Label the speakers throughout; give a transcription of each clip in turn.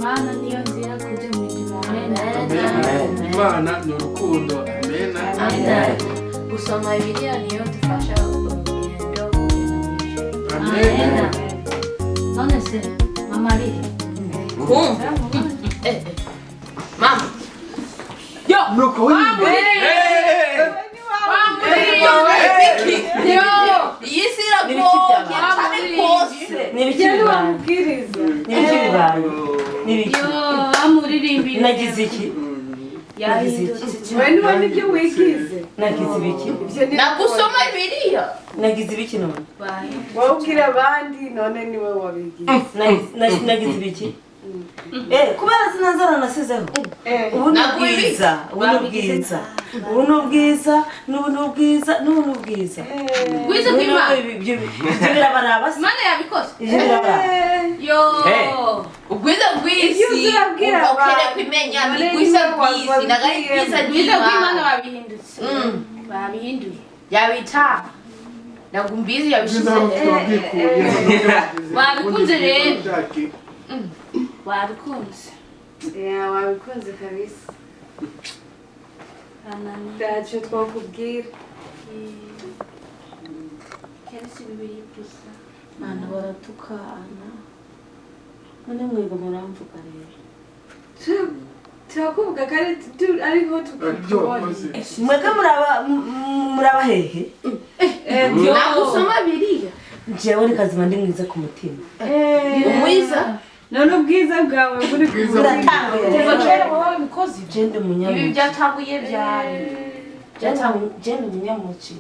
Speaker 1: Imana niyo nzira kujya mu ijuru. Amen.
Speaker 2: Imana ni urukundo. Amen.
Speaker 3: Amen. Gusoma Bibiliya niyo dufasha urugendo kugera mu ijuru.
Speaker 2: Amen.
Speaker 1: None se mama ari
Speaker 3: Mama.
Speaker 1: Yo.
Speaker 2: Nuko wewe.
Speaker 4: Nagize iki?
Speaker 5: Wewe ni byo wikize.
Speaker 4: Nagize ibiki?
Speaker 3: Nagusoma Bibiliya.
Speaker 4: Nagize ibiki none?
Speaker 5: Wowe ubwira abandi none ni wowe wabigize.
Speaker 4: Nagize ibiki? Kubera sinazara nasizeho. Ubu nubwiza, ubu nubwiza. Ubu nubwiza, nubwiza.
Speaker 1: Kwiza kwima.
Speaker 4: Ibyo birabaraba.
Speaker 1: Mana yabikoze.
Speaker 4: Ibyo birabaraba.
Speaker 1: Yo.
Speaker 3: Ubwiza bw'isi. Ukere kwimenya ni bwiza bw'isi. Nagari bwiza
Speaker 1: kw'Imana babihindutse. Babihinduye.
Speaker 3: Yabita. Nagumbizi yabishize.
Speaker 1: Wabikunze rero. Wabikunze.
Speaker 5: Wabikunze kabisa. Ntacyo twakubwira.
Speaker 1: Kenshi Bibiliya gusa.
Speaker 4: Mana baratukana. None mwego muramvuga rero.
Speaker 5: Turakuvuga kandi ariho tukubonye.
Speaker 4: Mwega muraba hehe?
Speaker 3: Nagusoma Bibiliya.
Speaker 4: Jewe ni kazima ndi mwiza ku mutima.
Speaker 3: Umwiza.
Speaker 5: None ubwiza bwawe buri
Speaker 3: Kera wowe bikoze.
Speaker 4: Jende munyamuci.
Speaker 3: Ibi byataguye byari.
Speaker 4: Jende munyamuci.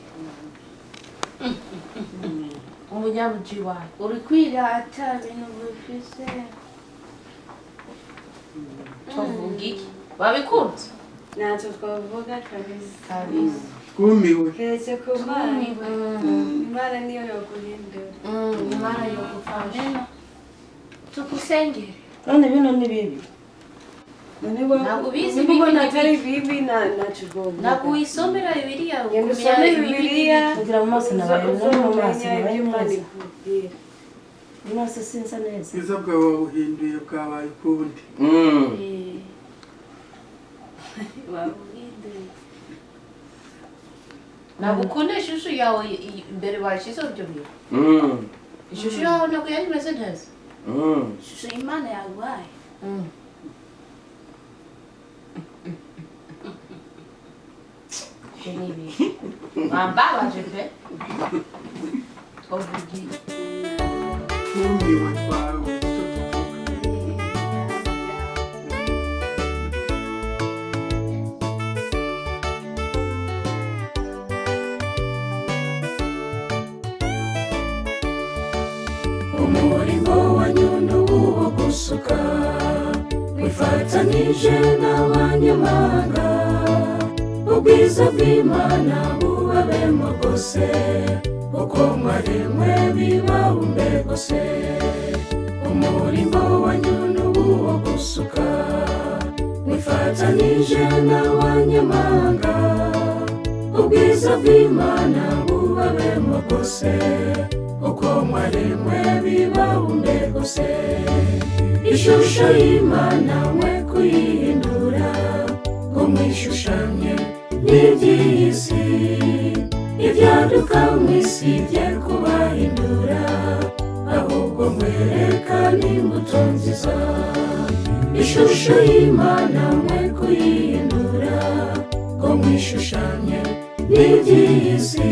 Speaker 3: Umunyamuci wawe.
Speaker 1: Uri kwirata ibintu bifise.
Speaker 3: Tuvuga iki? Wabikunze?
Speaker 5: ntacyo twavuga kabisa.
Speaker 2: Twumiwe.
Speaker 5: Keretse ku Mana. Imana niyo yoguhindura.
Speaker 3: Imana yogufasha.
Speaker 1: Tukusengere.
Speaker 4: None bino ni bibi.
Speaker 3: Nagubizi
Speaker 5: Mbona atari bibi ntacyo rwose.
Speaker 3: Naguisomera Bibiliya.
Speaker 5: Usome Bibiliya.
Speaker 4: Kugira mu maso nabaye no mu maso nabaye
Speaker 5: Imana
Speaker 4: maso.
Speaker 5: ikubwira.
Speaker 4: Maso sinsa neza.
Speaker 2: Bwiza bwawe uhinduye bwabaye ukundi.
Speaker 3: Nagukunda ishusho yawe imbere bashize ibyo bintu. Ishusho yawe ntabwo yari imeze neza.
Speaker 1: Ishusho y'Imana yaguhaye.
Speaker 3: Wambabaje pe. Ovugi.
Speaker 2: Twumiwe twawe.
Speaker 6: Umurimo wanyu n'uwo gusuka wifatanije n'abanyamahanga, ubwiza bw'Imana bubabemo bwose, uko mwaremwe bibahumbe bwose. Umurimo wanyu n'uwo gusuka wifatanije n'abanyamahanga, ubwiza bw'Imana bubabemo bwose, uko mwaremwe bibahumbe bwose. Ishusho y'Imana mwe kuyihindura ngo mwishushanye n'iby'isi, ibyaduka mw'isi bye kubahindura, ahubwo mwerekane imbuto nziza. Ishusho y'Imana mwe kuyihindura ngo mwishushanye n'iby'isi,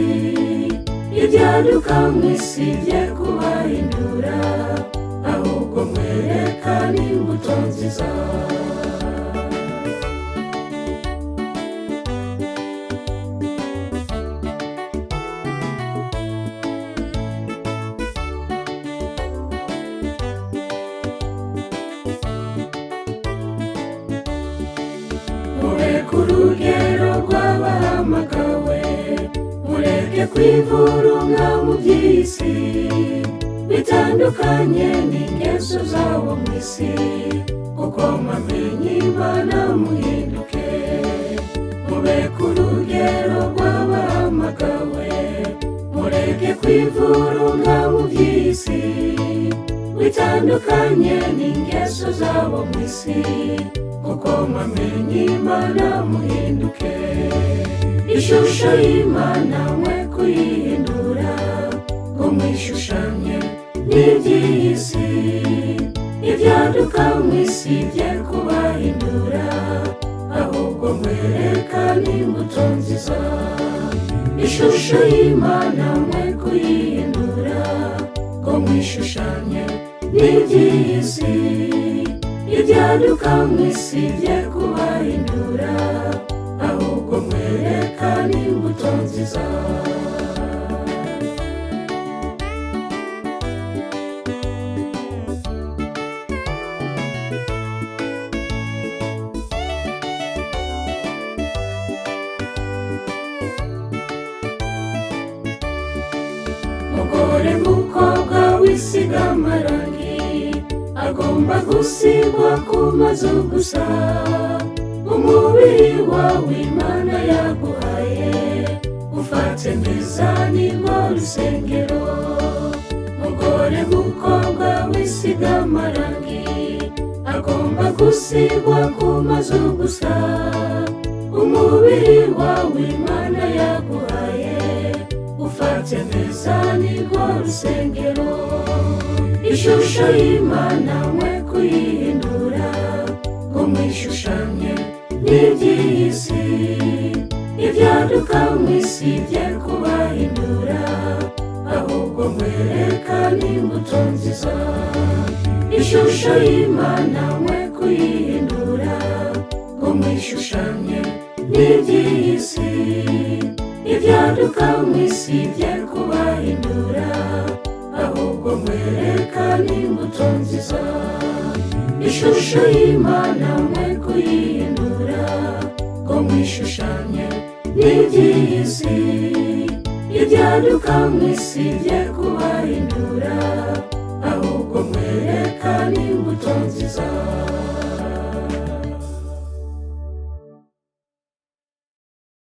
Speaker 6: ibyaduka mw'isi bye kubahindura, ahubwo mwerekane imbuto nziza. Mureke urugero rw'abahamagawe, mureke kwivurunga mu by'isi, bitandukanye n'ingeso zabo mw'isi, kuko mwamenye Imana muhinduke. Mureke urugero rw'abahamagawe, mureke kwivurunga mu by'isi, witandukanye n'ingeso zabo mu isi kuko mwamenye Imana muhinduke ishusho y'Imana mwe kuyihindura ngo mwishushanye n'iby'iyi si ibyaduka mu isi bye kubahindura ahubwo mwerekane imbuto nziza ishusho y'Imana mwe kuyihindura ngo mwishushanye n'iby'iyi si ibyaduka mu isi bye kubahindura ahubwo mwerekane imbuto nziza mugore mukobwa wisiga amarangi agomba gusigwa ku mazu gusa umubiri wawe Imana yaguhaye ufate neza nirwo rusengero mugore mukobwa wisiga amarangi agomba gusigwa ku mazu gusa umubiri wawe Imana yaguhaye ufate neza nirwo rusengero ishusho y'Imana mwe kuyihindura ngo mwishushanye n'iby'iyi si ibyaduka mu isi bye kubahindura ahubwo mwerekane imbuto nziza ishusho y'Imana mwe kuyihindura ngo mwishushanye n'iby'iyi si ibyaduka mu isi bye kubahindura ahubwo mwerekane imbuto nziza ishusho y'Imana mwe kuyihindura ngo mwishushanye n'iby'iyi si ibyaduka mu isi bye kubahindura ahubwo mwerekane imbuto nziza